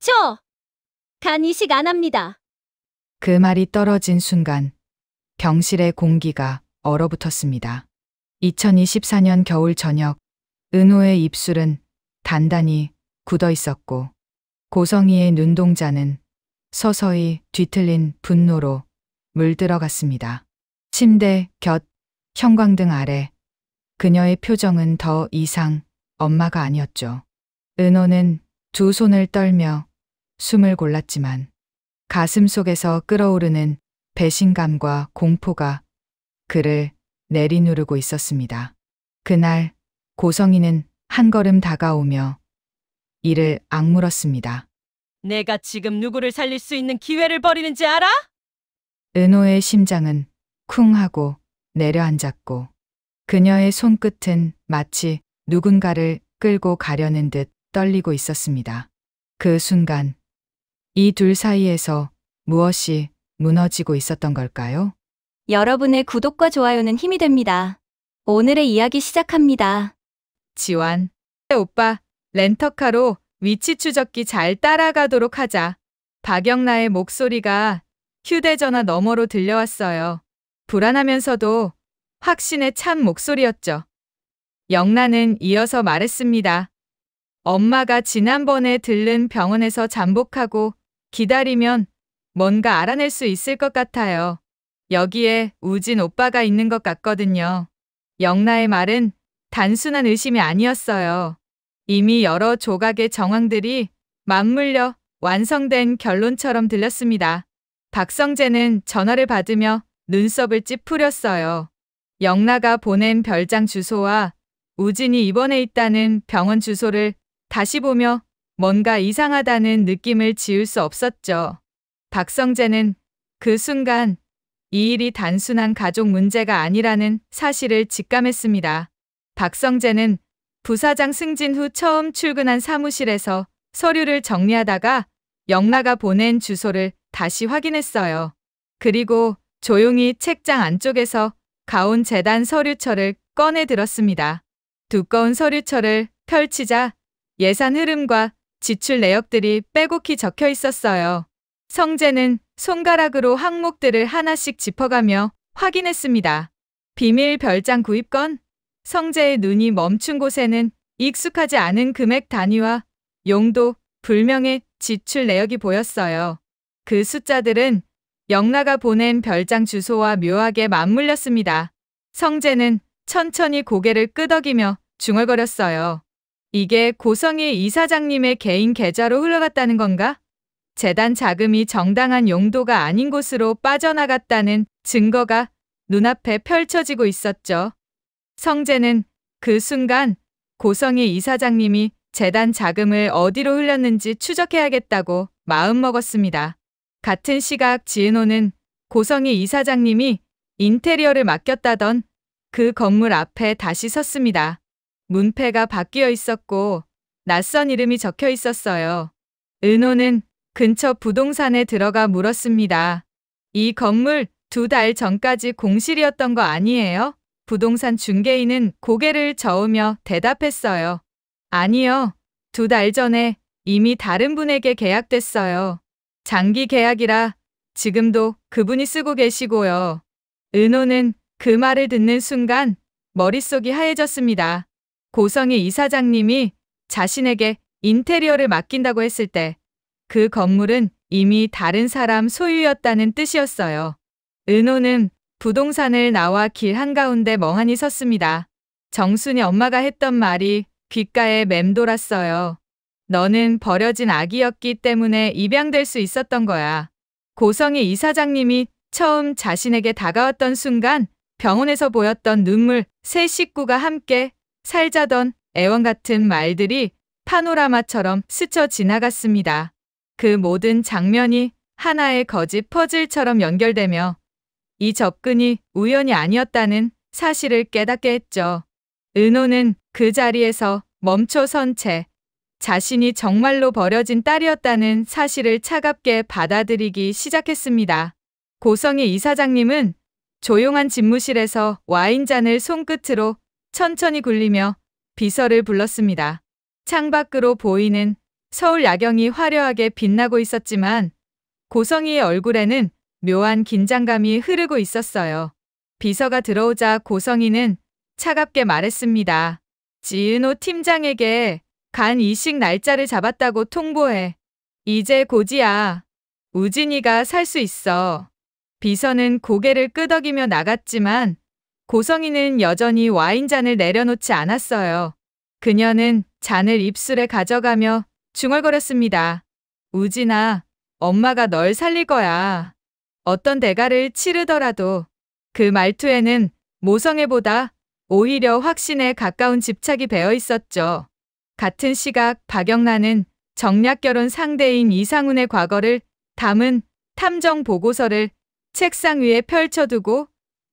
저 간 이식 안 합니다. 그 말이 떨어진 순간 병실의 공기가 얼어붙었습니다. 2024년 겨울 저녁, 은호의 입술은 단단히 굳어 있었고 고성이의 눈동자는 서서히 뒤틀린 분노로 물들어갔습니다. 침대 곁 형광등 아래 그녀의 표정은 더 이상 엄마가 아니었죠. 은호는 두 손을 떨며 숨을 골랐지만 가슴 속에서 끓어오르는 배신감과 공포가 그를 내리누르고 있었습니다. 그날 고성이는 한 걸음 다가오며 이를 악물었습니다. 내가 지금 누구를 살릴 수 있는 기회를 버리는지 알아? 은호의 심장은 쿵 하고 내려앉았고 그녀의 손끝은 마치 누군가를 끌고 가려는 듯 떨리고 있었습니다. 그 순간 이 둘 사이에서 무엇이 무너지고 있었던 걸까요? 여러분의 구독과 좋아요는 힘이 됩니다. 오늘의 이야기 시작합니다. 지완, 오빠, 렌터카로 위치 추적기 잘 따라가도록 하자. 박영나의 목소리가 휴대전화 너머로 들려왔어요. 불안하면서도 확신의 찬 목소리였죠. 영나는 이어서 말했습니다. 엄마가 지난번에 들른 병원에서 잠복하고 기다리면 뭔가 알아낼 수 있을 것 같아요. 여기에 우진 오빠가 있는 것 같거든요. 영나의 말은 단순한 의심이 아니었어요. 이미 여러 조각의 정황들이 맞물려 완성된 결론처럼 들렸습니다. 박성재는 전화를 받으며 눈썹을 찌푸렸어요. 영나가 보낸 별장 주소와 우진이 입원해 있다는 병원 주소를 다시 보며 뭔가 이상하다는 느낌을 지울 수 없었죠. 박성재는 그 순간 이 일이 단순한 가족 문제가 아니라는 사실을 직감했습니다. 박성재는 부사장 승진 후 처음 출근한 사무실에서 서류를 정리하다가 영나가 보낸 주소를 다시 확인했어요. 그리고 조용히 책장 안쪽에서 가온 재단 서류철을 꺼내 들었습니다. 두꺼운 서류철을 펼치자 예산 흐름과 지출 내역들이 빼곡히 적혀 있었어요. 성재는 손가락으로 항목들을 하나씩 짚어가며 확인했습니다. 비밀 별장 구입건? 성재의 눈이 멈춘 곳에는 익숙하지 않은 금액 단위와 용도 불명의 지출 내역이 보였어요. 그 숫자들은 영나가 보낸 별장 주소와 묘하게 맞물렸습니다. 성재는 천천히 고개를 끄덕이며 중얼거렸어요. 이게 고성희 이사장님의 개인 계좌로 흘러갔다는 건가? 재단 자금이 정당한 용도가 아닌 곳으로 빠져나갔다는 증거가 눈앞에 펼쳐지고 있었죠. 성재는 그 순간 고성희 이사장님이 재단 자금을 어디로 흘렸는지 추적해야겠다고 마음먹었습니다. 같은 시각 지은호는 고성희 이사장님이 인테리어를 맡겼다던 그 건물 앞에 다시 섰습니다. 문패가 바뀌어 있었고 낯선 이름이 적혀 있었어요. 은호는 근처 부동산에 들어가 물었습니다. 이 건물 2달 전까지 공실이었던 거 아니에요? 부동산 중개인은 고개를 저으며 대답했어요. 아니요. 2달 전에 이미 다른 분에게 계약됐어요. 장기 계약이라 지금도 그분이 쓰고 계시고요. 은호는 그 말을 듣는 순간 머릿속이 하얘졌습니다. 고성희 이사장님이 자신에게 인테리어를 맡긴다고 했을 때 그 건물은 이미 다른 사람 소유였다는 뜻이었어요. 은호는 부동산을 나와 길 한가운데 멍하니 섰습니다. 정순이 엄마가 했던 말이 귓가에 맴돌았어요. 너는 버려진 아기였기 때문에 입양될 수 있었던 거야. 고성희 이사장님이 처음 자신에게 다가왔던 순간 병원에서 보였던 눈물, 세 식구가 함께 살자던 애원 같은 말들이 파노라마처럼 스쳐 지나갔습니다. 그 모든 장면이 하나의 거짓 퍼즐처럼 연결되며 이 접근이 우연이 아니었다는 사실을 깨닫게 했죠. 은호는 그 자리에서 멈춰 선 채 자신이 정말로 버려진 딸이었다는 사실을 차갑게 받아들이기 시작했습니다. 고성희 이사장님은 조용한 집무실에서 와인잔을 손끝으로 천천히 굴리며 비서를 불렀습니다. 창밖으로 보이는 서울 야경이 화려하게 빛나고 있었지만 고성이의 얼굴에는 묘한 긴장감이 흐르고 있었어요. 비서가 들어오자 고성이는 차갑게 말했습니다. 지은호 팀장에게 간 이식 날짜를 잡았다고 통보해. 이제 곧이야. 우진이가 살 수 있어. 비서는 고개를 끄덕이며 나갔지만 고성이는 여전히 와인잔을 내려놓지 않았어요. 그녀는 잔을 입술에 가져가며 중얼거렸습니다. 우진아, 엄마가 널 살릴 거야. 어떤 대가를 치르더라도. 그 말투에는 모성애보다 오히려 확신에 가까운 집착이 배어 있었죠. 같은 시각 박영란은 정략결혼 상대인 이상훈의 과거를 담은 탐정 보고서를 책상 위에 펼쳐두고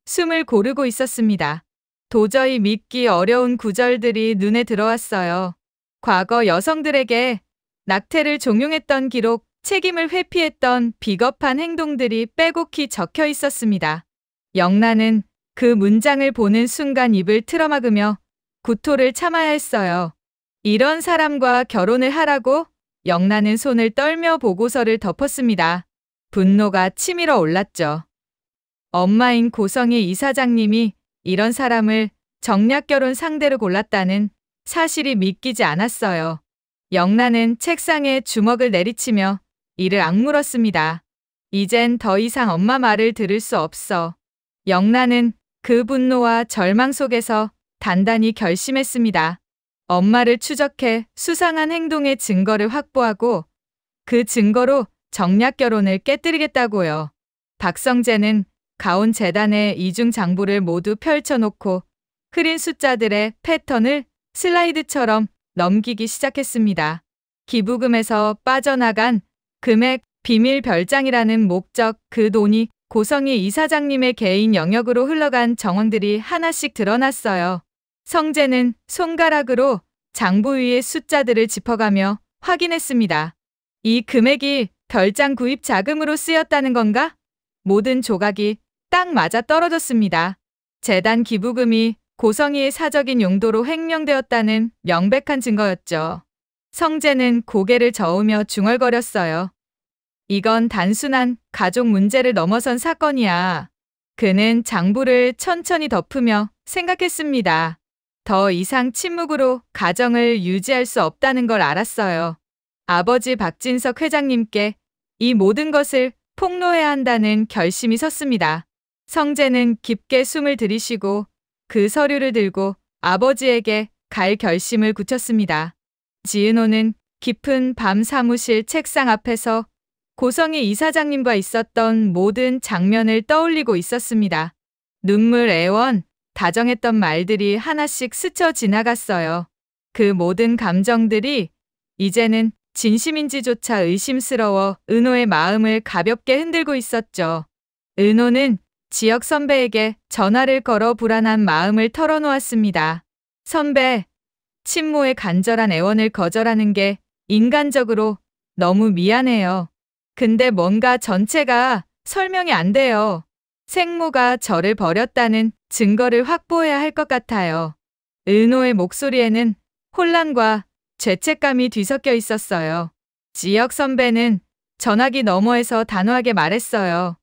숨을 고르고 있었습니다. 도저히 믿기 어려운 구절들이 눈에 들어왔어요. 과거 여성들에게 낙태를 종용했던 기록, 책임을 회피했던 비겁한 행동들이 빼곡히 적혀 있었습니다. 영란은 그 문장을 보는 순간 입을 틀어막으며 구토를 참아야 했어요. 이런 사람과 결혼을 하라고? 영란은 손을 떨며 보고서를 덮었습니다. 분노가 치밀어 올랐죠. 엄마인 고성희 이사장님이 이런 사람을 정략결혼 상대로 골랐다는 사실이 믿기지 않았어요. 영란은 책상에 주먹을 내리치며 이를 악물었습니다. 이젠 더 이상 엄마 말을 들을 수 없어. 영란은 그 분노와 절망 속에서 단단히 결심했습니다. 엄마를 추적해 수상한 행동의 증거를 확보하고 그 증거로 정략결혼을 깨뜨리겠다고요. 박성재는 가온 재단에 이중 장부를 모두 펼쳐놓고 흐린 숫자들의 패턴을 슬라이드처럼 넘기기 시작했습니다. 기부금에서 빠져나간 금액, 비밀 별장이라는 목적, 그 돈이 고성희 이사장님의 개인 영역으로 흘러간 정황들이 하나씩 드러났어요. 성재는 손가락으로 장부 위의 숫자들을 짚어가며 확인했습니다. 이 금액이 별장 구입 자금으로 쓰였다는 건가? 모든 조각이 딱 맞아 떨어졌습니다. 재단 기부금이 고성희의 사적인 용도로 횡령되었다는 명백한 증거였죠. 성재는 고개를 저으며 중얼거렸어요. 이건 단순한 가족 문제를 넘어선 사건이야. 그는 장부를 천천히 덮으며 생각했습니다. 더 이상 침묵으로 가정을 유지할 수 없다는 걸 알았어요. 아버지 박진석 회장님께 이 모든 것을 폭로해야 한다는 결심이 섰습니다. 성재는 깊게 숨을 들이쉬고 그 서류를 들고 아버지에게 갈 결심을 굳혔습니다. 지은호는 깊은 밤 사무실 책상 앞에서 고성희 이사장님과 있었던 모든 장면을 떠올리고 있었습니다. 눈물, 애원, 다정했던 말들이 하나씩 스쳐 지나갔어요. 그 모든 감정들이 이제는 진심인지조차 의심스러워 은호의 마음을 가볍게 흔들고 있었죠. 은호는 지역 선배에게 전화를 걸어 불안한 마음을 털어놓았습니다. 선배, 친모의 간절한 애원을 거절하는 게 인간적으로 너무 미안해요. 근데 뭔가 전체가 설명이 안 돼요. 생모가 저를 버렸다는 증거를 확보해야 할 것 같아요. 은호의 목소리에는 혼란과 죄책감이 뒤섞여 있었어요. 지역 선배는 전화기 너머에서 단호하게 말했어요.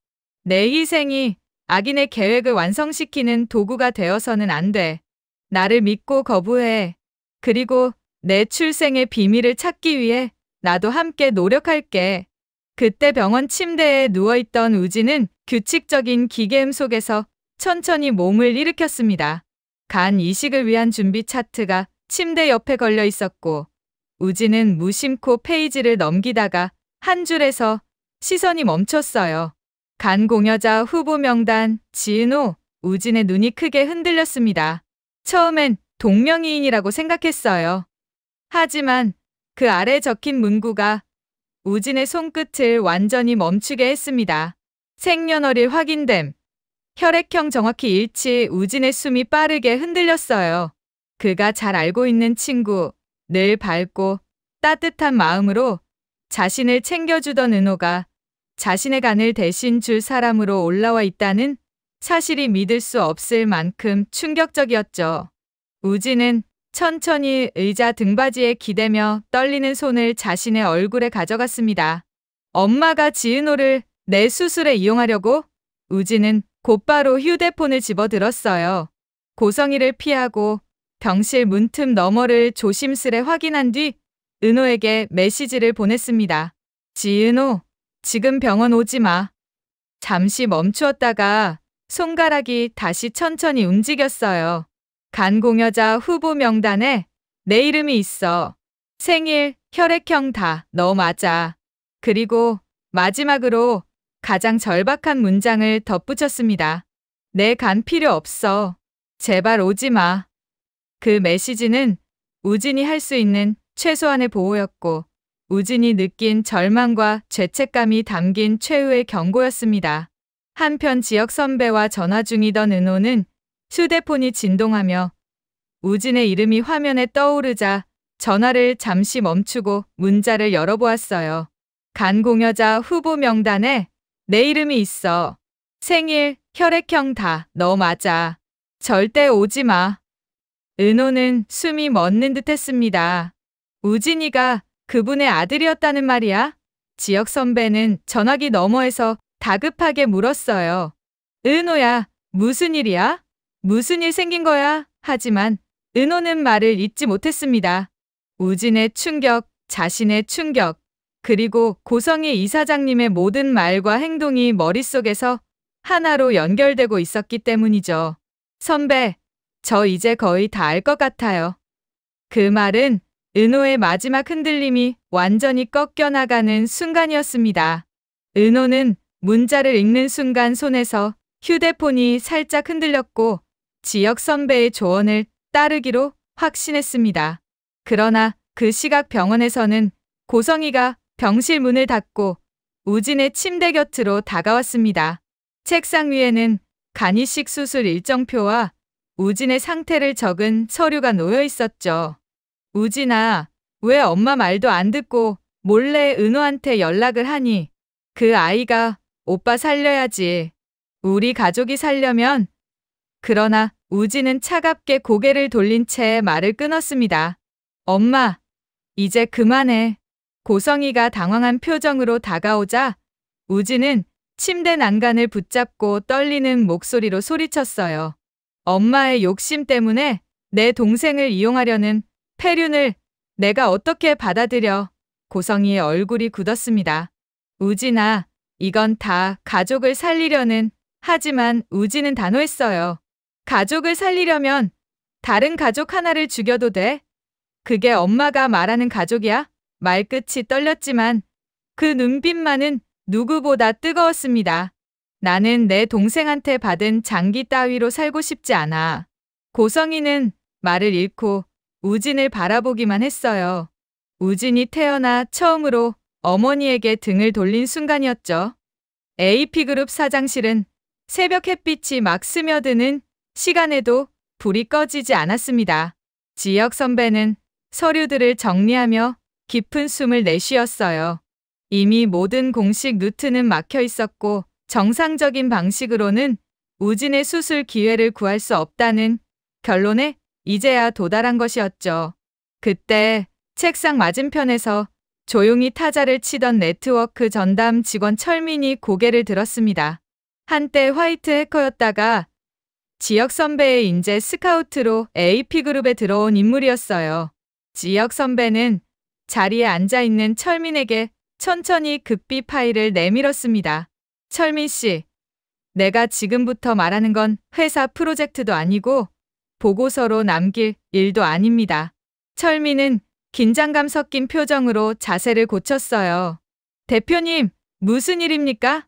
내 희생이 악인의 계획을 완성시키는 도구가 되어서는 안 돼. 나를 믿고 거부해. 그리고 내 출생의 비밀을 찾기 위해 나도 함께 노력할게. 그때 병원 침대에 누워있던 우진은 규칙적인 기계음 속에서 천천히 몸을 일으켰습니다. 간 이식을 위한 준비 차트가 침대 옆에 걸려 있었고 우진은 무심코 페이지를 넘기다가 한 줄에서 시선이 멈췄어요. 간 공여자 후보 명단, 지은호, 우진의 눈이 크게 흔들렸습니다. 처음엔 동명이인이라고 생각했어요. 하지만 그 아래 적힌 문구가 우진의 손끝을 완전히 멈추게 했습니다. 생년월일 확인됨. 혈액형 정확히 일치. 우진의 숨이 빠르게 흔들렸어요. 그가 잘 알고 있는 친구, 늘 밝고 따뜻한 마음으로 자신을 챙겨주던 은호가 자신의 간을 대신 줄 사람으로 올라와 있다는 사실이 믿을 수 없을 만큼 충격적이었죠. 우진은 천천히 의자 등받이에 기대며 떨리는 손을 자신의 얼굴에 가져갔습니다. 엄마가 지은호를 내 수술에 이용하려고? 우진은 곧바로 휴대폰을 집어들었어요. 고성이를 피하고 병실 문틈 너머를 조심스레 확인한 뒤 은호에게 메시지를 보냈습니다. 지은호, 지금 병원 오지 마. 잠시 멈추었다가 손가락이 다시 천천히 움직였어요. 간공여자 후보 명단에 내 이름이 있어. 생일, 혈액형 다 너 맞아. 그리고 마지막으로 가장 절박한 문장을 덧붙였습니다. 내 간 필요 없어. 제발 오지 마. 그 메시지는 우진이 할 수 있는 최소한의 보호였고 우진이 느낀 절망과 죄책감이 담긴 최후의 경고였습니다. 한편 지역 선배와 전화 중이던 은호는 휴대폰이 진동하며 우진의 이름이 화면에 떠오르자 전화를 잠시 멈추고 문자를 열어보았어요. 간공여자 후보 명단에 내 이름이 있어. 생일, 혈액형 다 너 맞아. 절대 오지 마. 은호는 숨이 멎는 듯 했습니다. 우진이가 그분의 아들이었다는 말이야? 지역 선배는 전화기 너머에서 다급하게 물었어요. 은호야, 무슨 일이야? 무슨 일 생긴 거야? 하지만 은호는 말을 잇지 못했습니다. 우진의 충격, 자신의 충격, 그리고 고성희 이사장님의 모든 말과 행동이 머릿속에서 하나로 연결되고 있었기 때문이죠. 선배, 저 이제 거의 다 알 것 같아요. 그 말은 은호의 마지막 흔들림이 완전히 꺾여나가는 순간이었습니다. 은호는 문자를 읽는 순간 손에서 휴대폰이 살짝 흔들렸고 지역 선배의 조언을 따르기로 확신했습니다. 그러나 그 시각 병원에서는 고성희가 병실 문을 닫고 우진의 침대 곁으로 다가왔습니다. 책상 위에는 간이식 수술 일정표와 우진의 상태를 적은 서류가 놓여 있었죠. 우진아, 왜 엄마 말도 안 듣고 몰래 은호한테 연락을 하니? 그 아이가 오빠 살려야지. 우리 가족이 살려면. 그러나 우진은 차갑게 고개를 돌린 채 말을 끊었습니다. 엄마, 이제 그만해. 고성희가 당황한 표정으로 다가오자 우진은 침대 난간을 붙잡고 떨리는 목소리로 소리쳤어요. 엄마의 욕심 때문에 내 동생을 이용하려는 폐륜을 내가 어떻게 받아들여. 고성희의 얼굴이 굳었습니다. 우진아, 이건 다 가족을 살리려는. 하지만 우진은 단호했어요. 가족을 살리려면 다른 가족 하나를 죽여도 돼. 그게 엄마가 말하는 가족이야? 말끝이 떨렸지만 그 눈빛만은 누구보다 뜨거웠습니다. 나는 내 동생한테 받은 장기 따위로 살고 싶지 않아. 고성희는 말을 잃고 우진을 바라보기만 했어요. 우진이 태어나 처음으로 어머니에게 등을 돌린 순간이었죠. AP그룹 사장실은 새벽 햇빛이 막 스며드는 시간에도 불이 꺼지지 않았습니다. 지역 선배는 서류들을 정리하며 깊은 숨을 내쉬었어요. 이미 모든 공식 루트는 막혀 있었고 정상적인 방식으로는 우진의 수술 기회를 구할 수 없다는 결론에 이제야 도달한 것이었죠. 그때 책상 맞은편에서 조용히 타자를 치던 네트워크 전담 직원 철민이 고개를 들었습니다. 한때 화이트 해커였다가 지역 선배의 인재 스카우트로 AP그룹에 들어온 인물이었어요. 지역 선배는 자리에 앉아있는 철민에게 천천히 극비 파일을 내밀었습니다. 철민 씨, 내가 지금부터 말하는 건 회사 프로젝트도 아니고 보고서로 남길 일도 아닙니다. 철민은 긴장감 섞인 표정으로 자세를 고쳤어요. 대표님, 무슨 일입니까?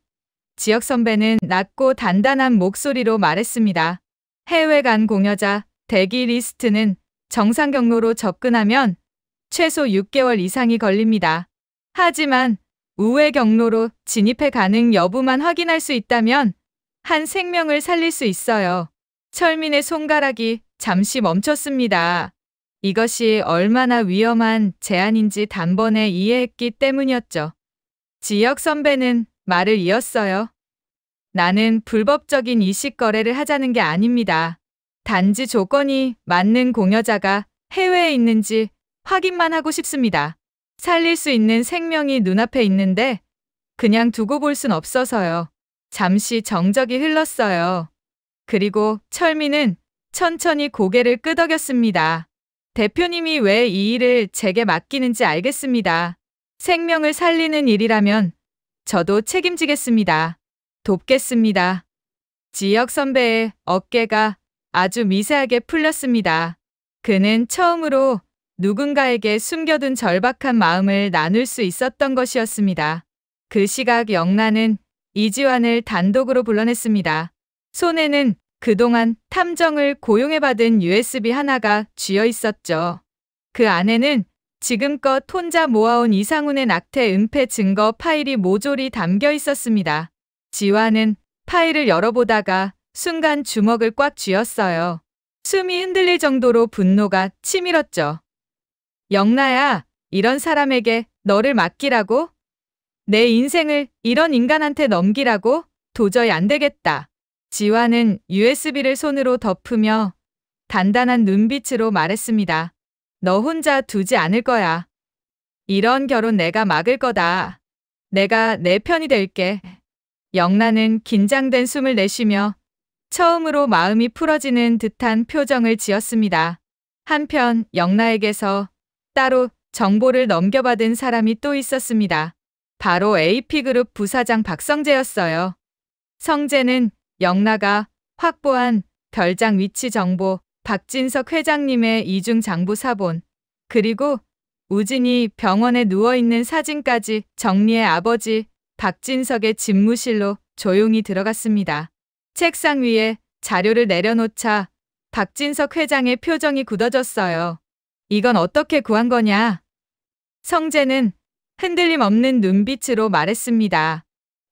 지역 선배는 낮고 단단한 목소리로 말했습니다. 해외 간 공여자 대기 리스트는 정상 경로로 접근하면 최소 6개월 이상이 걸립니다. 하지만 우회 경로로 진입해 가능 여부만 확인할 수 있다면 한 생명을 살릴 수 있어요. 철민의 손가락이 잠시 멈췄습니다. 이것이 얼마나 위험한 제안인지 단번에 이해했기 때문이었죠. 지역 선배는 말을 이었어요. 나는 불법적인 이식 거래를 하자는 게 아닙니다. 단지 조건이 맞는 공여자가 해외에 있는지 확인만 하고 싶습니다. 살릴 수 있는 생명이 눈앞에 있는데 그냥 두고 볼 순 없어서요. 잠시 정적이 흘렀어요. 그리고 철민은 천천히 고개를 끄덕였습니다. 대표님이 왜 이 일을 제게 맡기는지 알겠습니다. 생명을 살리는 일이라면 저도 책임지겠습니다. 돕겠습니다. 지역 선배의 어깨가 아주 미세하게 풀렸습니다. 그는 처음으로 누군가에게 숨겨둔 절박한 마음을 나눌 수 있었던 것이었습니다. 그 시각 영란은 이지환을 단독으로 불러냈습니다. 손에는 그동안 탐정을 고용해받은 USB 하나가 쥐어 있었죠. 그 안에는 지금껏 혼자 모아온 이상훈의 낙태 은폐 증거 파일이 모조리 담겨 있었습니다. 지환은 파일을 열어보다가 순간 주먹을 꽉 쥐었어요. 숨이 흔들릴 정도로 분노가 치밀었죠. 영라야, 이런 사람에게 너를 맡기라고? 내 인생을 이런 인간한테 넘기라고? 도저히 안 되겠다. 지환은 USB를 손으로 덮으며 단단한 눈빛으로 말했습니다. 너 혼자 두지 않을 거야. 이런 결혼 내가 막을 거다. 내가 내 편이 될게. 영란은 긴장된 숨을 내쉬며 처음으로 마음이 풀어지는 듯한 표정을 지었습니다. 한편 영라에게서 따로 정보를 넘겨받은 사람이 또 있었습니다. 바로 AP그룹 부사장 박성재였어요. 성재는 영라가 확보한 별장 위치 정보, 박진석 회장님의 이중 장부 사본, 그리고 우진이 병원에 누워있는 사진까지 정리해 아버지 박진석의 집무실로 조용히 들어갔습니다. 책상 위에 자료를 내려놓자 박진석 회장의 표정이 굳어졌어요. 이건 어떻게 구한 거냐? 성재는 흔들림 없는 눈빛으로 말했습니다.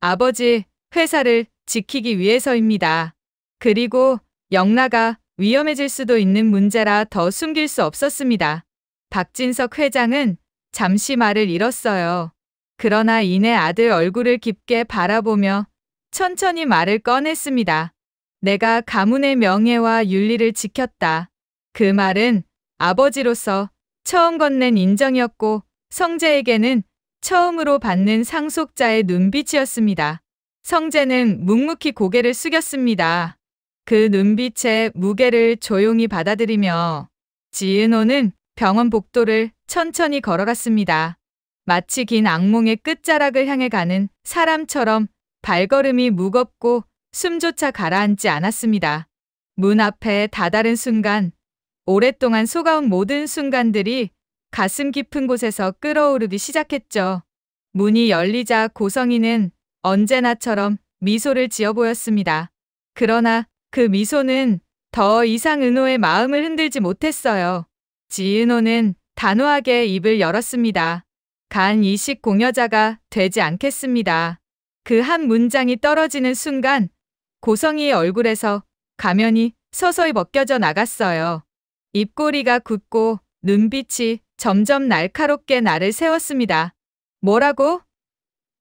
아버지, 회사를 지키기 위해서입니다. 그리고 영라가 위험해질 수도 있는 문제라 더 숨길 수 없었습니다. 박진석 회장은 잠시 말을 잃었어요. 그러나 이내 아들 얼굴을 깊게 바라보며 천천히 말을 꺼냈습니다. 내가 가문의 명예와 윤리를 지켰다. 그 말은 아버지로서 처음 건넨 인정이었고 성재에게는 처음으로 받는 상속자의 눈빛이었습니다. 성재는 묵묵히 고개를 숙였습니다. 그 눈빛의 무게를 조용히 받아들이며 지은호는 병원 복도를 천천히 걸어갔습니다. 마치 긴 악몽의 끝자락을 향해 가는 사람처럼 발걸음이 무겁고 숨조차 가라앉지 않았습니다. 문 앞에 다다른 순간, 오랫동안 속아온 모든 순간들이 가슴 깊은 곳에서 끓어오르기 시작했죠. 문이 열리자 고성이는 언제나처럼 미소를 지어 보였습니다. 그러나 그 미소는 더 이상 은호의 마음을 흔들지 못했어요. 지은호는 단호하게 입을 열었습니다. 간 이식 공여자가 되지 않겠습니다. 그 한 문장이 떨어지는 순간 고성이의 얼굴에서 가면이 서서히 벗겨져 나갔어요. 입꼬리가 굳고 눈빛이 점점 날카롭게 나를 세웠습니다. 뭐라고?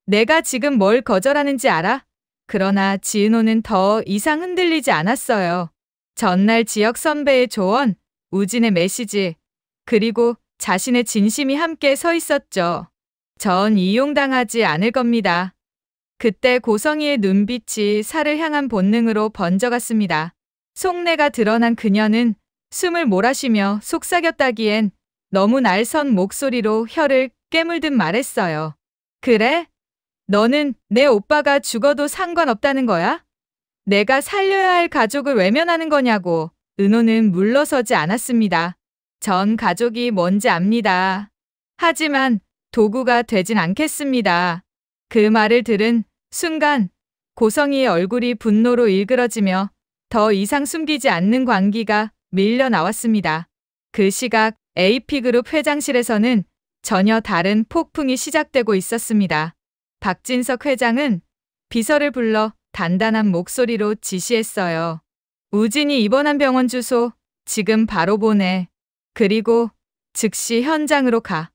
내가 지금 뭘 거절하는지 알아? 그러나 지은호는 더 이상 흔들리지 않았어요. 전날 지역 선배의 조언, 우진의 메시지, 그리고 자신의 진심이 함께 서 있었죠. 전 이용당하지 않을 겁니다. 그때 고성이의 눈빛이 살을 향한 본능으로 번져갔습니다. 속내가 드러난 그녀는 숨을 몰아쉬며 속삭였다기엔 너무 날선 목소리로 혀를 깨물듯 말했어요. 그래? 너는 내 오빠가 죽어도 상관없다는 거야? 내가 살려야 할 가족을 외면하는 거냐고. 은호는 물러서지 않았습니다. 전 가족이 뭔지 압니다. 하지만 도구가 되진 않겠습니다. 그 말을 들은 순간 고성이의 얼굴이 분노로 일그러지며 더 이상 숨기지 않는 광기가 밀려 나왔습니다. 그 시각 AP그룹 회장실에서는 전혀 다른 폭풍이 시작되고 있었습니다. 박진석 회장은 비서를 불러 단단한 목소리로 지시했어요. 우진이 입원한 병원 주소 지금 바로 보내. 그리고 즉시 현장으로 가.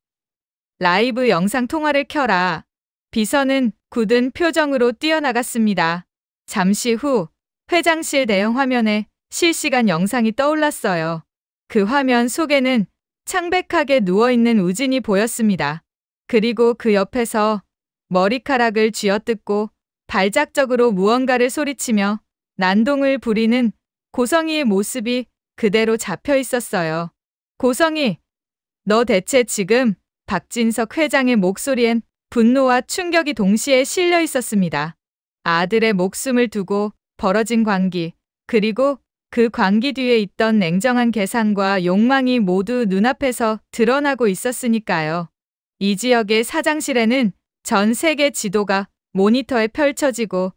라이브 영상 통화를 켜라. 비서는 굳은 표정으로 뛰어나갔습니다. 잠시 후 회장실 대형 화면에 실시간 영상이 떠올랐어요. 그 화면 속에는 창백하게 누워있는 우진이 보였습니다. 그리고 그 옆에서 머리카락을 쥐어뜯고 발작적으로 무언가를 소리치며 난동을 부리는 고성이의 모습이 그대로 잡혀 있었어요. 고성이, 너 대체 지금? 박진석 회장의 목소리엔 분노와 충격이 동시에 실려 있었습니다. 아들의 목숨을 두고 벌어진 광기, 그리고 그 광기 뒤에 있던 냉정한 계산과 욕망이 모두 눈앞에서 드러나고 있었으니까요. 이 지역의 사장실에는 전 세계 지도가 모니터에 펼쳐지고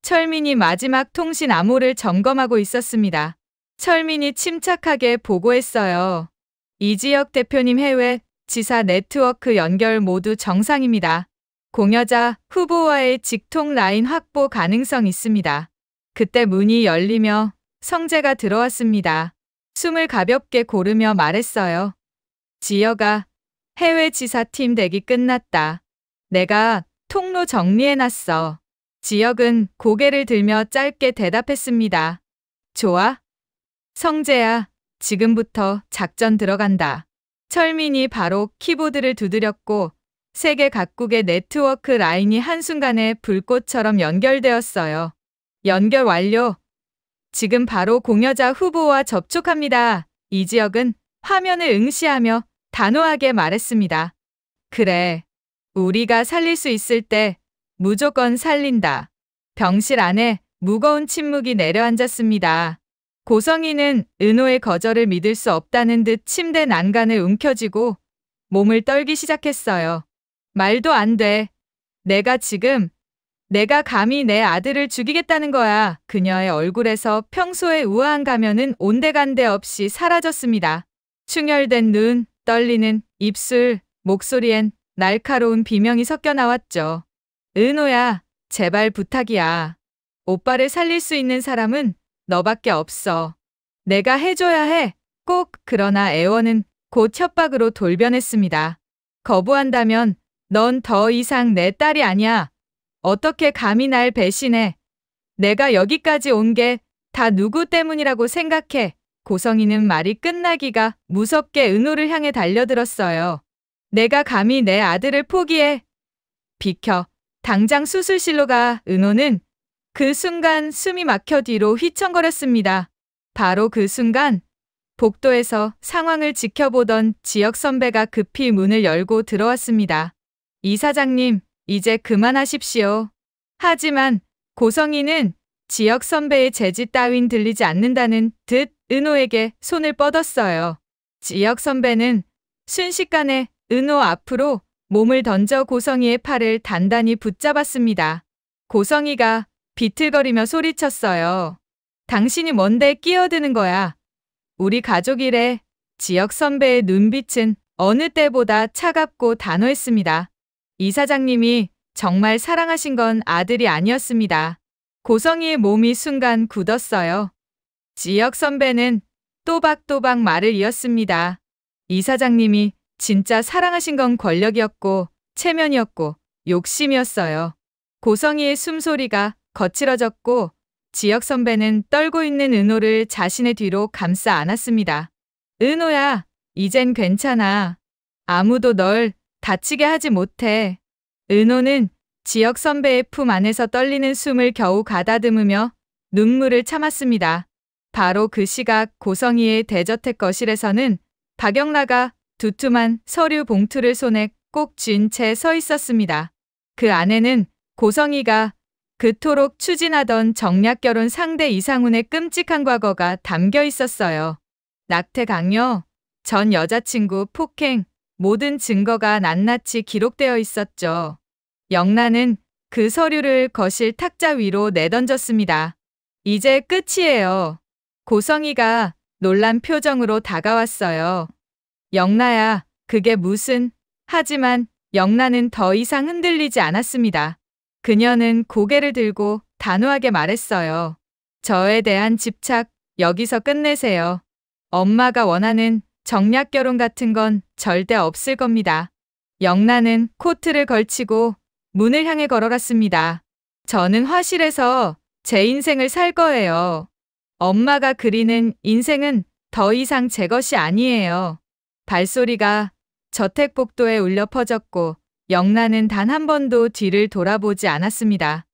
철민이 마지막 통신 암호를 점검하고 있었습니다. 철민이 침착하게 보고했어요. 이 지역 대표님 해외 지사 네트워크 연결 모두 정상입니다. 공여자 후보와의 직통 라인 확보 가능성 있습니다. 그때 문이 열리며 성재가 들어왔습니다. 숨을 가볍게 고르며 말했어요. 지여가, 해외 지사팀 대기 끝났다. 내가 통로 정리해놨어. 지역은 고개를 들며 짧게 대답했습니다. 좋아. 성재야, 지금부터 작전 들어간다. 철민이 바로 키보드를 두드렸고 세계 각국의 네트워크 라인이 한순간에 불꽃처럼 연결되었어요. 연결 완료. 지금 바로 공여자 후보와 접촉합니다. 이 지역은 화면을 응시하며 단호하게 말했습니다. 그래. 우리가 살릴 수 있을 때 무조건 살린다. 병실 안에 무거운 침묵이 내려앉았습니다. 고성이는 은호의 거절을 믿을 수 없다는 듯 침대 난간을 움켜쥐고 몸을 떨기 시작했어요. 말도 안 돼. 내가 감히 내 아들을 죽이겠다는 거야. 그녀의 얼굴에서 평소의 우아한 가면은 온데간데 없이 사라졌습니다. 충혈된 눈, 떨리는 입술, 목소리엔 날카로운 비명이 섞여 나왔죠. 은호야, 제발 부탁이야. 오빠를 살릴 수 있는 사람은 너밖에 없어. 내가 해줘야 해. 꼭. 그러나 애원은 곧 협박으로 돌변했습니다. 거부한다면 넌 더 이상 내 딸이 아니야. 어떻게 감히 날 배신해. 내가 여기까지 온 게 다 누구 때문이라고 생각해. 고성이는 말이 끝나기가 무섭게 은호를 향해 달려들었어요. 내가 감히 내 아들을 포기해. 비켜. 당장 수술실로 가. 은호는 그 순간 숨이 막혀 뒤로 휘청거렸습니다. 바로 그 순간 복도에서 상황을 지켜보던 지역 선배가 급히 문을 열고 들어왔습니다. 이사장님, 이제 그만하십시오. 하지만 고성이는 지역 선배의 제지 따윈 들리지 않는다는 듯 은호에게 손을 뻗었어요. 지역 선배는 순식간에 은호 앞으로 몸을 던져 고성이의 팔을 단단히 붙잡았습니다. 고성이가 비틀거리며 소리쳤어요. 당신이 뭔데 끼어드는 거야. 우리 가족이래. 지역 선배의 눈빛은 어느 때보다 차갑고 단호했습니다. 이사장님이 정말 사랑하신 건 아들이 아니었습니다. 고성이의 몸이 순간 굳었어요. 지역 선배는 또박또박 말을 이었습니다. 이사장님이 진짜 사랑하신 건 권력이었고 체면이었고 욕심이었어요. 고성이의 숨소리가 거칠어졌고 지역 선배는 떨고 있는 은호를 자신의 뒤로 감싸 안았습니다. 은호야, 이젠 괜찮아. 아무도 널 다치게 하지 못해. 은호는 지역 선배의 품 안에서 떨리는 숨을 겨우 가다듬으며 눈물을 참았습니다. 바로 그 시각 고성이의 대저택 거실에서는 박영라가 두툼한 서류 봉투를 손에 꼭 쥔 채 서 있었습니다. 그 안에는 고성이가 그토록 추진하던 정략결혼 상대 이상훈의 끔찍한 과거가 담겨 있었어요. 낙태 강요, 전 여자친구 폭행, 모든 증거가 낱낱이 기록되어 있었죠. 영란은 그 서류를 거실 탁자 위로 내던졌습니다. 이제 끝이에요. 고성이가 놀란 표정으로 다가왔어요. 영란야, 그게 무슨... 하지만 영란은 더 이상 흔들리지 않았습니다. 그녀는 고개를 들고 단호하게 말했어요. 저에 대한 집착 여기서 끝내세요. 엄마가 원하는 정략결혼 같은 건 절대 없을 겁니다. 영란은 코트를 걸치고 문을 향해 걸어갔습니다. 저는 화실에서 제 인생을 살 거예요. 엄마가 그리는 인생은 더 이상 제 것이 아니에요. 발소리가 저택복도에 울려 퍼졌고 영란은 단 한 번도 뒤를 돌아보지 않았습니다.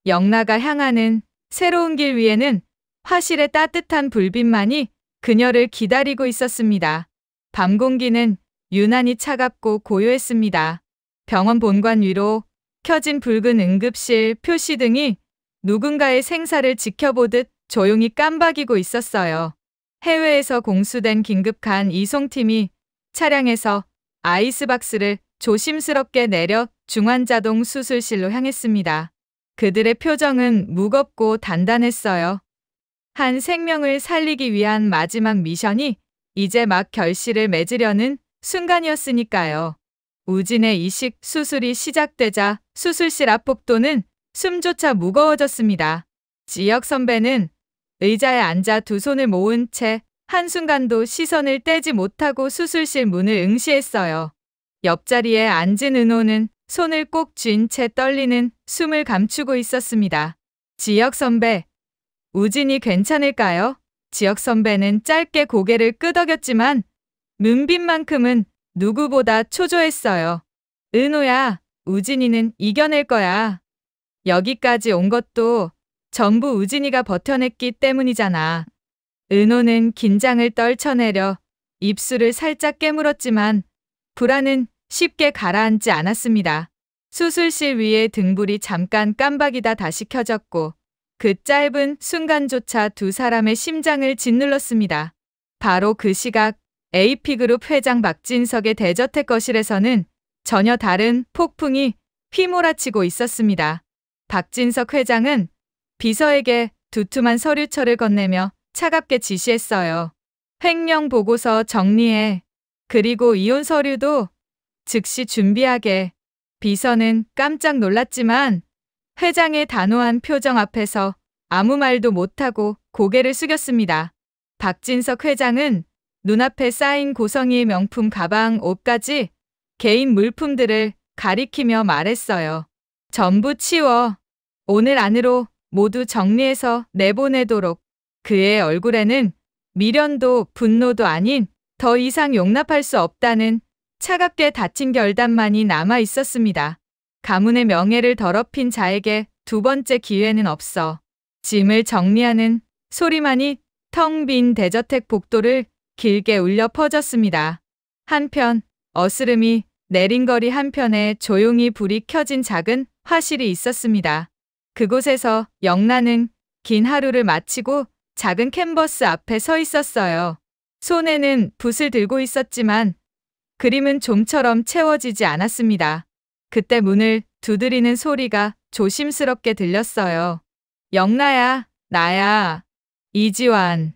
영라가 향하는 새로운 길 위에는 화실의 따뜻한 불빛만이 그녀를 기다리고 있었습니다. 밤 공기는 유난히 차갑고 고요했습니다. 병원 본관 위로 켜진 붉은 응급실 표시등이 누군가의 생사를 지켜보듯 조용히 깜박이고 있었어요. 해외에서 공수된 긴급 간 이송팀이 차량에서 아이스박스를 조심스럽게 내려 중환자동 수술실로 향했습니다. 그들의 표정은 무겁고 단단했어요. 한 생명을 살리기 위한 마지막 미션이 이제 막 결실을 맺으려는 순간이었으니까요. 우진의 이식 수술이 시작되자 수술실 앞 복도는 숨조차 무거워졌습니다. 지역 선배는 의자에 앉아 두 손을 모은 채 한순간도 시선을 떼지 못하고 수술실 문을 응시했어요. 옆자리에 앉은 은호는 손을 꼭 쥔 채 떨리는 숨을 감추고 있었습니다. 지역 선배, 우진이 괜찮을까요? 지역 선배는 짧게 고개를 끄덕였지만 눈빛만큼은 누구보다 초조했어요. 은호야, 우진이는 이겨낼 거야. 여기까지 온 것도 전부 우진이가 버텨냈기 때문이잖아. 은호는 긴장을 떨쳐내려 입술을 살짝 깨물었지만 불안은 쉽게 가라앉지 않았습니다. 수술실 위에 등불이 잠깐 깜박이다 다시 켜졌고 그 짧은 순간조차 두 사람의 심장을 짓눌렀습니다. 바로 그 시각 AP그룹 회장 박진석의 대저택 거실에서는 전혀 다른 폭풍이 휘몰아치고 있었습니다. 박진석 회장은 비서에게 두툼한 서류철을 건네며 차갑게 지시했어요. 횡령 보고서 정리해. 그리고 이혼 서류도 즉시 준비하게. 비서는 깜짝 놀랐지만 회장의 단호한 표정 앞에서 아무 말도 못하고 고개를 숙였습니다. 박진석 회장은 눈앞에 쌓인 고성이의 명품 가방, 옷까지 개인 물품들을 가리키며 말했어요. 전부 치워. 오늘 안으로 모두 정리해서 내보내도록. 그의 얼굴에는 미련도 분노도 아닌 더 이상 용납할 수 없다는 차갑게 닫힌 결단만이 남아 있었습니다. 가문의 명예를 더럽힌 자에게 두 번째 기회는 없어. 짐을 정리하는 소리만이 텅 빈 대저택 복도를 길게 울려 퍼졌습니다. 한편 어스름이 내린 거리 한편에 조용히 불이 켜진 작은 화실이 있었습니다. 그곳에서 영란은 긴 하루를 마치고 작은 캔버스 앞에 서 있었어요. 손에는 붓을 들고 있었지만 그림은 좀처럼 채워지지 않았습니다. 그때 문을 두드리는 소리가 조심스럽게 들렸어요. 영라야, 나야. 이지환.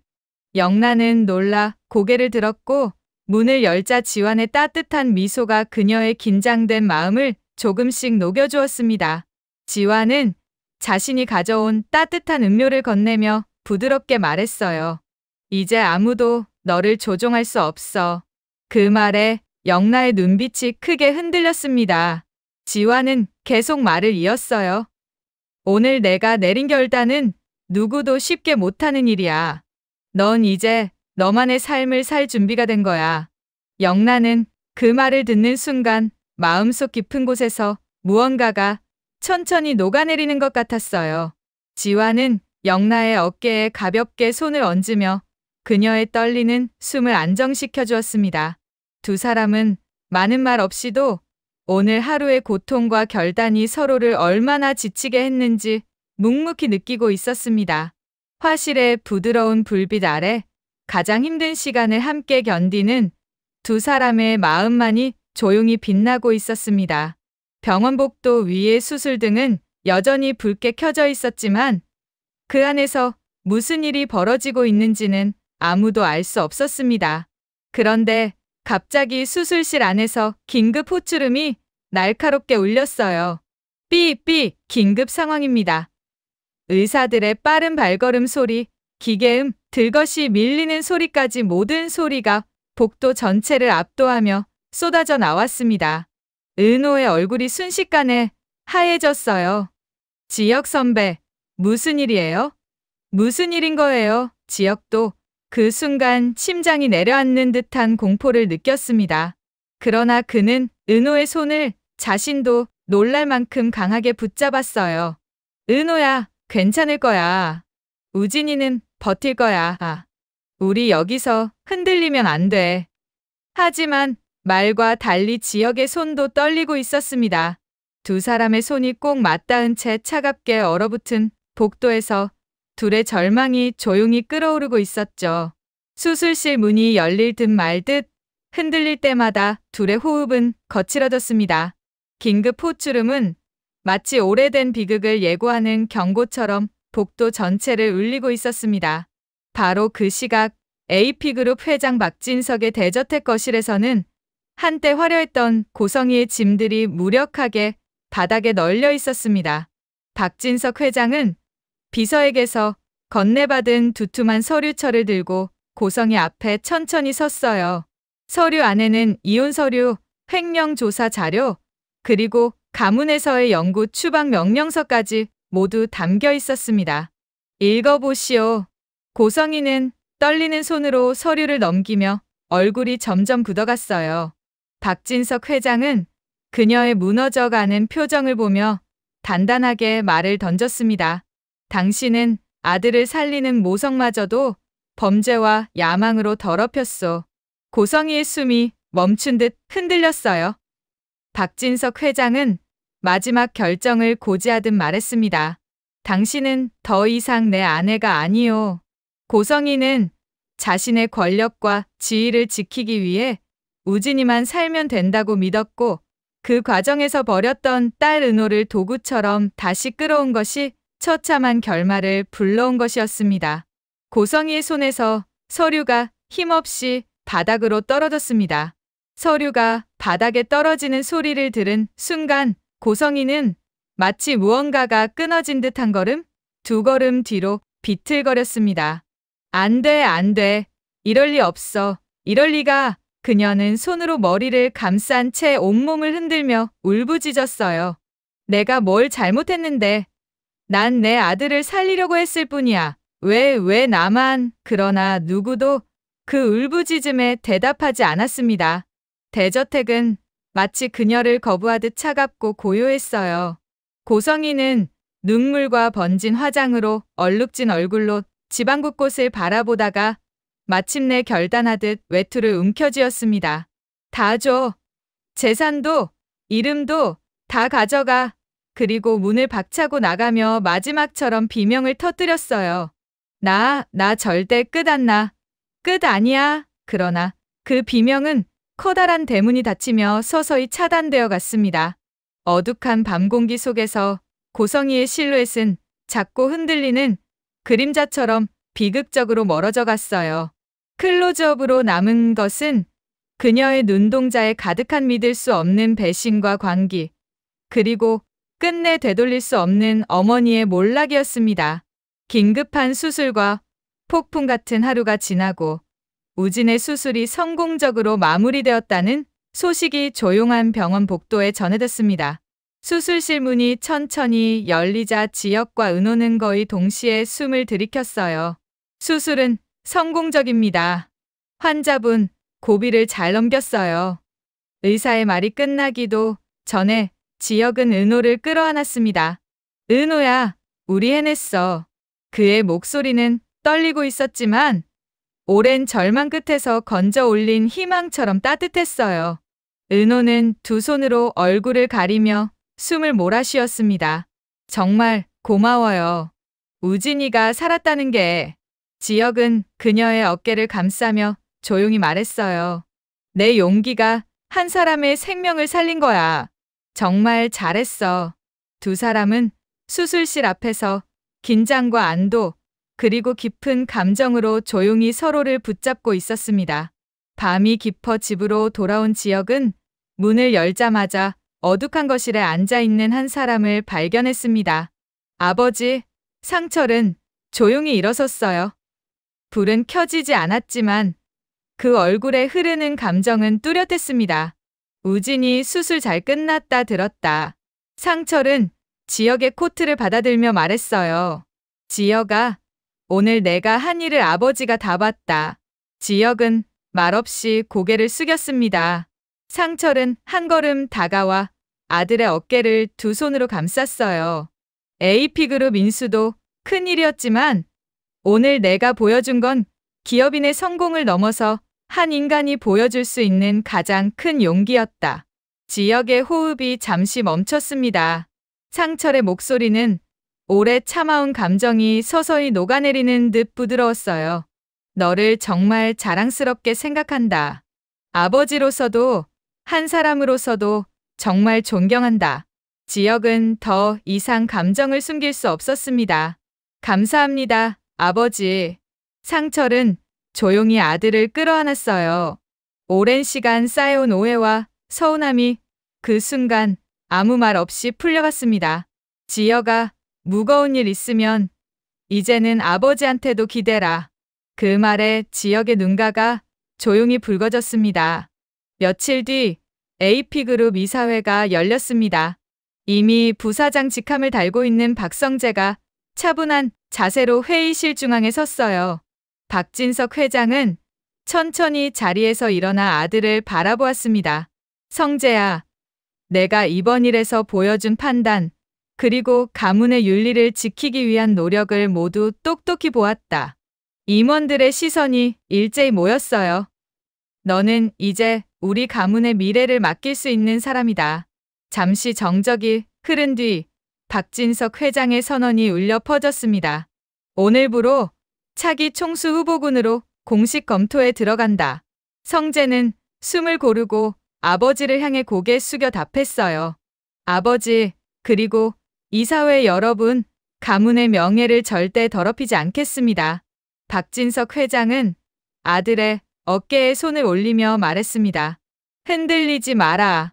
영란은 놀라 고개를 들었고 문을 열자 지환의 따뜻한 미소가 그녀의 긴장된 마음을 조금씩 녹여주었습니다. 지환은 자신이 가져온 따뜻한 음료를 건네며 부드럽게 말했어요. 이제 아무도 너를 조종할 수 없어. 그 말에 영라의 눈빛이 크게 흔들렸습니다. 지환은 계속 말을 이었어요. 오늘 내가 내린 결단은 누구도 쉽게 못하는 일이야. 넌 이제 너만의 삶을 살 준비가 된 거야. 영란은 그 말을 듣는 순간 마음속 깊은 곳에서 무언가가 천천히 녹아내리는 것 같았어요. 지환은 영라의 어깨에 가볍게 손을 얹으며 그녀의 떨리는 숨을 안정시켜 주었습니다. 두 사람은 많은 말 없이도 오늘 하루의 고통과 결단이 서로를 얼마나 지치게 했는지 묵묵히 느끼고 있었습니다. 화실의 부드러운 불빛 아래 가장 힘든 시간을 함께 견디는 두 사람의 마음만이 조용히 빛나고 있었습니다. 병원 복도 위의 수술등은 여전히 붉게 켜져 있었지만 그 안에서 무슨 일이 벌어지고 있는지는 아무도 알 수 없었습니다. 그런데 갑자기 수술실 안에서 긴급 호출음이 날카롭게 울렸어요. 삐삐, 긴급 상황입니다. 의사들의 빠른 발걸음 소리, 기계음, 들것이 밀리는 소리까지 모든 소리가 복도 전체를 압도하며 쏟아져 나왔습니다. 은호의 얼굴이 순식간에 하얘졌어요. 지역 선배, 무슨 일이에요? 무슨 일인 거예요? 지역도 그 순간 심장이 내려앉는 듯한 공포를 느꼈습니다. 그러나 그는 은호의 손을 자신도 놀랄 만큼 강하게 붙잡았어요. 은호야, 괜찮을 거야. 우진이는 버틸 거야. 우리 여기서 흔들리면 안 돼. 하지만 말과 달리 지역의 손도 떨리고 있었습니다. 두 사람의 손이 꼭 맞닿은 채 차갑게 얼어붙은 복도에서 둘의 절망이 조용히 끓어오르고 있었죠. 수술실 문이 열릴 듯 말 듯 흔들릴 때마다 둘의 호흡은 거칠어졌습니다. 긴급 호출음은 마치 오래된 비극을 예고하는 경고처럼 복도 전체를 울리고 있었습니다. 바로 그 시각 AP그룹 회장 박진석의 대저택 거실에서는 한때 화려했던 고성이의 짐들이 무력하게 바닥에 널려 있었습니다. 박진석 회장은 비서에게서 건네받은 두툼한 서류철을 들고 고성이 앞에 천천히 섰어요. 서류 안에는 이혼 서류, 횡령 조사 자료, 그리고 가문에서의 연구 추방 명령서까지 모두 담겨 있었습니다. 읽어보시오. 고성이는 떨리는 손으로 서류를 넘기며 얼굴이 점점 굳어갔어요. 박진석 회장은 그녀의 무너져가는 표정을 보며 단단하게 말을 던졌습니다. 당신은 아들을 살리는 모성마저도 범죄와 야망으로 더럽혔소. 고성이의 숨이 멈춘 듯 흔들렸어요. 박진석 회장은 마지막 결정을 고지하듯 말했습니다. 당신은 더 이상 내 아내가 아니오. 고성이는 자신의 권력과 지위를 지키기 위해 우진이만 살면 된다고 믿었고 그 과정에서 버렸던 딸 은호를 도구처럼 다시 끌어온 것이 처참한 결말을 불러온 것이었습니다. 고성이의 손에서 서류가 힘없이 바닥으로 떨어졌습니다. 서류가 바닥에 떨어지는 소리를 들은 순간 고성이는 마치 무언가가 끊어진 듯 한 걸음, 두 걸음 뒤로 비틀거렸습니다. 안 돼, 안 돼. 이럴 리 없어. 이럴 리가. 그녀는 손으로 머리를 감싼 채 온몸을 흔들며 울부짖었어요. 내가 뭘 잘못했는데. 난 내 아들을 살리려고 했을 뿐이야. 왜 나만. 그러나 누구도 그 울부짖음에 대답하지 않았습니다. 대저택은 마치 그녀를 거부하듯 차갑고 고요했어요. 고성이는 눈물과 번진 화장으로 얼룩진 얼굴로 집안 곳곳을 바라보다가 마침내 결단하듯 외투를 움켜쥐었습니다. 다 줘. 재산도 이름도 다 가져가. 그리고 문을 박차고 나가며 마지막처럼 비명을 터뜨렸어요. 나 절대 끝 안 나. 끝 아니야. 그러나 그 비명은 커다란 대문이 닫히며 서서히 차단되어 갔습니다. 어둑한 밤 공기 속에서 고성이의 실루엣은 작고 흔들리는 그림자처럼 비극적으로 멀어져 갔어요. 클로즈업으로 남은 것은 그녀의 눈동자에 가득한 믿을 수 없는 배신과 광기, 그리고 끝내 되돌릴 수 없는 어머니의 몰락이었습니다. 긴급한 수술과 폭풍 같은 하루가 지나고 우진의 수술이 성공적으로 마무리되었다는 소식이 조용한 병원 복도에 전해졌습니다. 수술실 문이 천천히 열리자 지역과 은호는 거의 동시에 숨을 들이켰어요. 수술은 성공적입니다. 환자분, 고비를 잘 넘겼어요. 의사의 말이 끝나기도 전에 지역은 은호를 끌어안았습니다. 은호야, 우리 해냈어. 그의 목소리는 떨리고 있었지만 오랜 절망 끝에서 건져 올린 희망처럼 따뜻했어요. 은호는 두 손으로 얼굴을 가리며 숨을 몰아쉬었습니다. 정말 고마워요. 우진이가 살았다는 게. 지역은 그녀의 어깨를 감싸며 조용히 말했어요. 내 용기가 한 사람의 생명을 살린 거야. 정말 잘했어. 두 사람은 수술실 앞에서 긴장과 안도 그리고 깊은 감정으로 조용히 서로를 붙잡고 있었습니다. 밤이 깊어 집으로 돌아온 지역은 문을 열자마자 어둑한 거실에 앉아있는 한 사람을 발견했습니다. 아버지, 상철은 조용히 일어섰어요. 불은 켜지지 않았지만 그 얼굴에 흐르는 감정은 뚜렷했습니다. 우진이 수술 잘 끝났다 들었다. 상철은 지역의 코트를 받아들며 말했어요. 지역아, 오늘 내가 한 일을 아버지가 다 봤다. 지혁은 말없이 고개를 숙였습니다. 상철은 한 걸음 다가와 아들의 어깨를 두 손으로 감쌌어요. AP그룹 인수도 큰일이었지만 오늘 내가 보여준 건 기업인의 성공을 넘어서 한 인간이 보여줄 수 있는 가장 큰 용기였다. 지혁의 호흡이 잠시 멈췄습니다. 상철의 목소리는 오래 참아온 감정이 서서히 녹아내리는 듯 부드러웠어요. 너를 정말 자랑스럽게 생각한다. 아버지로서도 한 사람으로서도 정말 존경한다. 지혁은 더 이상 감정을 숨길 수 없었습니다. 감사합니다, 아버지. 상철은 조용히 아들을 끌어안았어요. 오랜 시간 쌓여온 오해와 서운함이 그 순간 아무 말 없이 풀려갔습니다. 지혁아, 무거운 일 있으면 이제는 아버지한테도 기대라. 그 말에 지혁의 눈가가 조용히 붉어졌습니다. 며칠 뒤 AP그룹 이사회가 열렸습니다. 이미 부사장 직함을 달고 있는 박성재가 차분한 자세로 회의실 중앙에 섰어요. 박진석 회장은 천천히 자리에서 일어나 아들을 바라보았습니다. 성재야, 내가 이번 일에서 보여준 판단, 그리고 가문의 윤리를 지키기 위한 노력을 모두 똑똑히 보았다. 임원들의 시선이 일제히 모였어요. 너는 이제 우리 가문의 미래를 맡길 수 있는 사람이다. 잠시 정적이 흐른 뒤 박진석 회장의 선언이 울려 퍼졌습니다. 오늘부로 차기 총수 후보군으로 공식 검토에 들어간다. 성재는 숨을 고르고 아버지를 향해 고개 숙여 답했어요. 아버지, 그리고 이사회 여러분, 가문의 명예를 절대 더럽히지 않겠습니다. 박진석 회장은 아들의 어깨에 손을 올리며 말했습니다. 흔들리지 마라.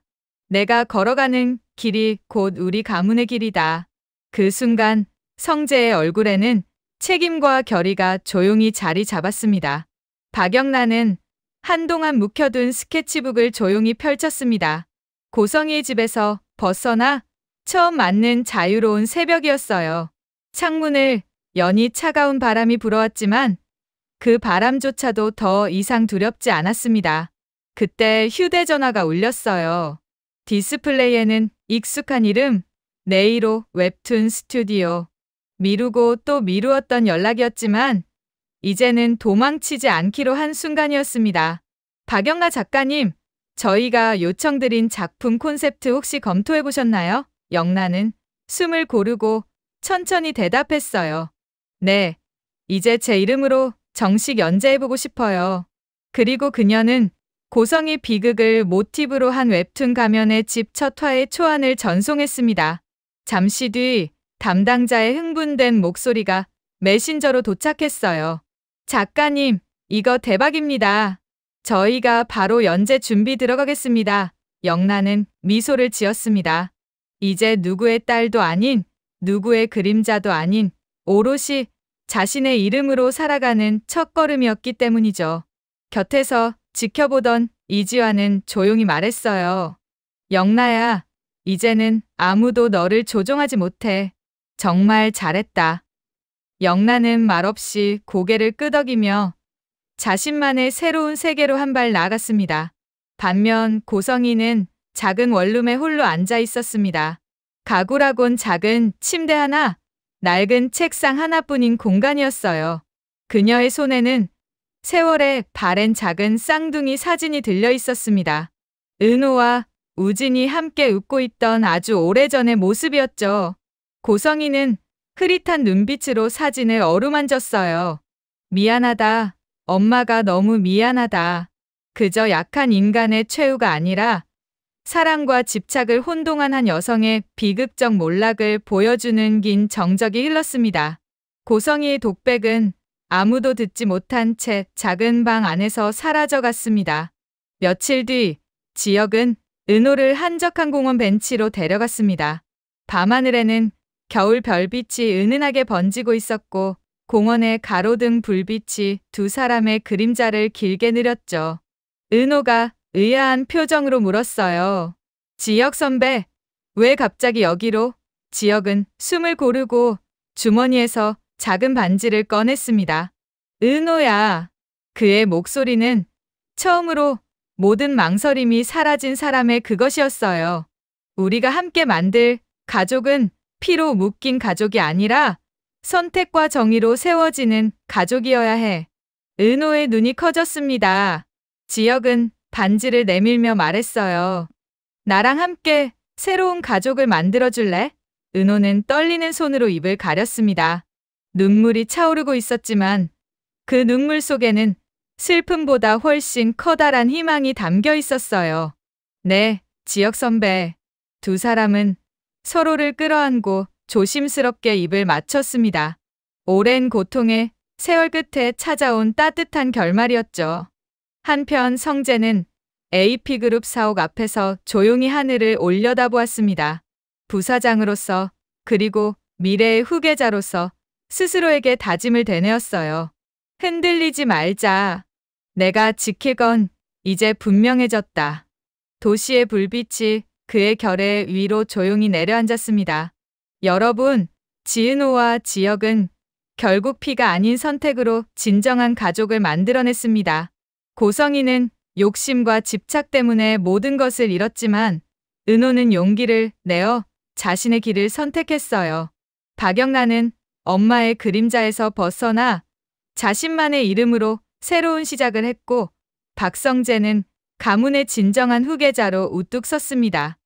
내가 걸어가는 길이 곧 우리 가문의 길이다. 그 순간 성재의 얼굴에는 책임과 결의가 조용히 자리 잡았습니다. 박영란은 한동안 묵혀둔 스케치북을 조용히 펼쳤습니다. 고성이의 집에서 벗어나 처음 맞는 자유로운 새벽이었어요. 창문을 연이 차가운 바람이 불어왔지만 그 바람조차도 더 이상 두렵지 않았습니다. 그때 휴대전화가 울렸어요. 디스플레이에는 익숙한 이름, 네이로 웹툰 스튜디오. 미루고 또 미루었던 연락이었지만 이제는 도망치지 않기로 한 순간이었습니다. 박영나 작가님, 저희가 요청드린 작품 콘셉트 혹시 검토해보셨나요? 영란은 숨을 고르고 천천히 대답했어요. 네, 이제 제 이름으로 정식 연재해보고 싶어요. 그리고 그녀는 고성이 비극을 모티브로 한 웹툰 가면의 집 첫 화의 초안을 전송했습니다. 잠시 뒤 담당자의 흥분된 목소리가 메신저로 도착했어요. 작가님, 이거 대박입니다. 저희가 바로 연재 준비 들어가겠습니다. 영란은 미소를 지었습니다. 이제 누구의 딸도 아닌, 누구의 그림자도 아닌, 오롯이 자신의 이름으로 살아가는 첫걸음이었기 때문이죠. 곁에서 지켜보던 이지화는 조용히 말했어요. 영나야, 이제는 아무도 너를 조종하지 못해. 정말 잘했다. 영나는 말없이 고개를 끄덕이며 자신만의 새로운 세계로 한 발 나아갔습니다. 반면 고성이는 작은 원룸에 홀로 앉아 있었습니다. 가구라곤 작은 침대 하나, 낡은 책상 하나뿐인 공간이었어요. 그녀의 손에는 세월의 바랜 작은 쌍둥이 사진이 들려 있었습니다. 은호와 우진이 함께 웃고 있던 아주 오래전의 모습이었죠. 고성이는 흐릿한 눈빛으로 사진을 어루만졌어요. 미안하다. 엄마가 너무 미안하다. 그저 약한 인간의 최후가 아니라 사랑과 집착을 혼동한 한 여성의 비극적 몰락을 보여주는 긴 정적이 흘렀습니다. 고성이의 독백은 아무도 듣지 못한 채 작은 방 안에서 사라져갔습니다. 며칠 뒤 지혁은 은호를 한적한 공원 벤치로 데려갔습니다. 밤하늘에는 겨울 별빛이 은은하게 번지고 있었고 공원의 가로등 불빛이 두 사람의 그림자를 길게 느렸죠. 은호가 의아한 표정으로 물었어요. 지혁 선배, 왜 갑자기 여기로? 지혁은 숨을 고르고 주머니에서 작은 반지를 꺼냈습니다. 은호야. 그의 목소리는 처음으로 모든 망설임이 사라진 사람의 그것이었어요. 우리가 함께 만들 가족은 피로 묶인 가족이 아니라 선택과 정의로 세워지는 가족이어야 해. 은호의 눈이 커졌습니다. 지혁은 반지를 내밀며 말했어요. 나랑 함께 새로운 가족을 만들어줄래? 은호는 떨리는 손으로 입을 가렸습니다. 눈물이 차오르고 있었지만 그 눈물 속에는 슬픔보다 훨씬 커다란 희망이 담겨 있었어요. 네, 지혁 선배. 두 사람은 서로를 끌어안고 조심스럽게 입을 맞췄습니다. 오랜 고통의 세월 끝에 찾아온 따뜻한 결말이었죠. 한편 성재는 AP그룹 사옥 앞에서 조용히 하늘을 올려다보았습니다. 부사장으로서 그리고 미래의 후계자로서 스스로에게 다짐을 되뇌었어요. 흔들리지 말자. 내가 지킬 건 이제 분명해졌다. 도시의 불빛이 그의 결의 위로 조용히 내려앉았습니다. 여러분, 지은호와 지혁은 결국 피가 아닌 선택으로 진정한 가족을 만들어냈습니다. 고성이는 욕심과 집착 때문에 모든 것을 잃었지만 은호는 용기를 내어 자신의 길을 선택했어요. 박영란은 엄마의 그림자에서 벗어나 자신만의 이름으로 새로운 시작을 했고 박성재는 가문의 진정한 후계자로 우뚝 섰습니다.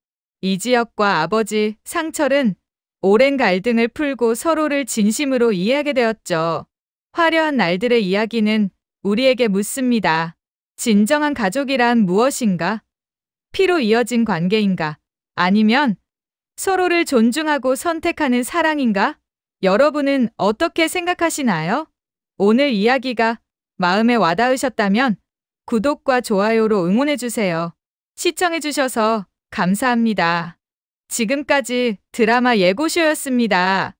이지혁과 아버지 상철은 오랜 갈등을 풀고 서로를 진심으로 이해하게 되었죠. 화려한 날들의 이야기는 우리에게 묻습니다. 진정한 가족이란 무엇인가? 피로 이어진 관계인가? 아니면 서로를 존중하고 선택하는 사랑인가? 여러분은 어떻게 생각하시나요? 오늘 이야기가 마음에 와닿으셨다면 구독과 좋아요로 응원해주세요. 시청해주셔서 감사합니다. 지금까지 드라마 예고쇼였습니다.